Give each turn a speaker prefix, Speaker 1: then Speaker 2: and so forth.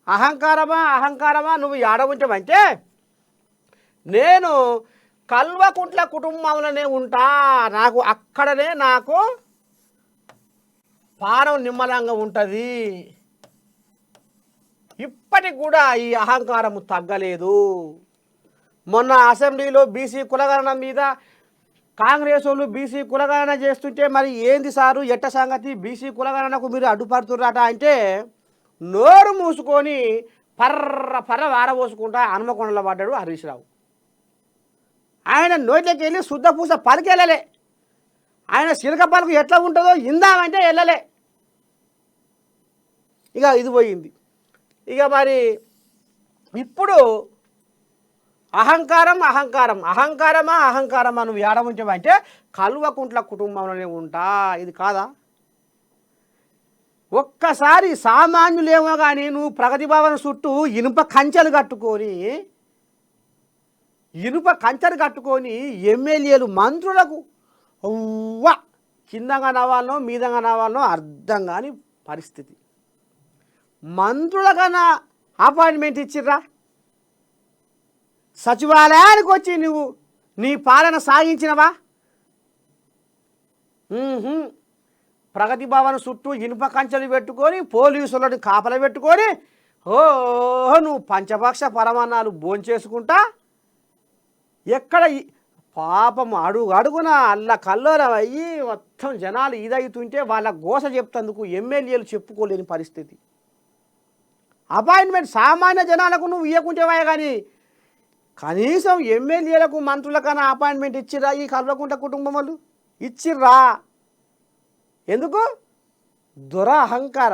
Speaker 1: అహంకారమా అహంకారమా నువ్వు ఏడ ఉంటావంటే నేను కల్వకుంట్ల కుటుంబంలోనే ఉంటా, నాకు అక్కడనే నాకు పానం నిమ్మలంగా ఉంటుంది. ఇప్పటికి కూడా ఈ అహంకారము తగ్గలేదు. మొన్న అసెంబ్లీలో బీసీ కులగణన మీద కాంగ్రెస్ వాళ్ళు బీసీ కులగణన చేస్తుంటే మరి ఏంది సారు ఎట్ట సంగతి, బీసీ కులగణనకు మీరు అడ్డుపడుతుర్రట అంటే నోరు మూసుకొని పర్ర పర్ర వారబోసుకుంటా హనుమకొండలో పడ్డాడు హరీష్ రావు. ఆయన నోట్లోకి వెళ్ళి శుద్ధ పూస పలికి వెళ్ళలే. ఆయన సిలక పలుకు ఎట్లా ఉంటుందో ఇందామంటే వెళ్ళలే. ఇక ఇది పోయింది. ఇక మరి ఇప్పుడు అహంకారం అహంకారం అహంకారమా అహంకారమా నువ్వు ఏడ ఉంచావంటే కల్వకుంట్ల కుటుంబంలోనే ఉంటా, ఇది కాదా? ఒక్కసారి సామాన్యులేమో కానీ నువ్వు ప్రగతి భవన్ చుట్టూ ఇనుప కంచెలు కట్టుకొని ఎమ్మెల్యేలు మంత్రులకు కిందంగా నవ్వాలనో మీదంగా నవ్వాలనో అర్థం కాని పరిస్థితి. మంత్రులకన్నా అపాయింట్మెంట్ ఇచ్చిర్రా? సచివాలయానికి వచ్చి నువ్వు నీ పాలన సాగించినవా? ప్రగతి భవన్ చుట్టూ ఇనుప కంచెలు పెట్టుకొని పోలీసులను కాపలా పెట్టుకొని నువ్వు పంచపక్ష పరమాన్నాలు భోంచేసుకుంటా ఎక్కడ పాపం అడుగున అల్ల కల్లోరం అయ్యి మొత్తం జనాలు ఇదవుతుంటే వాళ్ళ గోస చెప్తందుకు ఎమ్మెల్యేలు చెప్పుకోలేని పరిస్థితి. అపాయింట్మెంట్ సామాన్య జనాలకు నువ్వు ఇవ్వకుంటేవా కానీ కనీసం ఎమ్మెల్యేలకు మంత్రులకన్నా అపాయింట్మెంట్ ఇచ్చిర్రా ఈ కల్వకుంట్ల కుటుంబం వాళ్ళు? ఇచ్చిర్రా? ఎందుకు? దురహంకారం.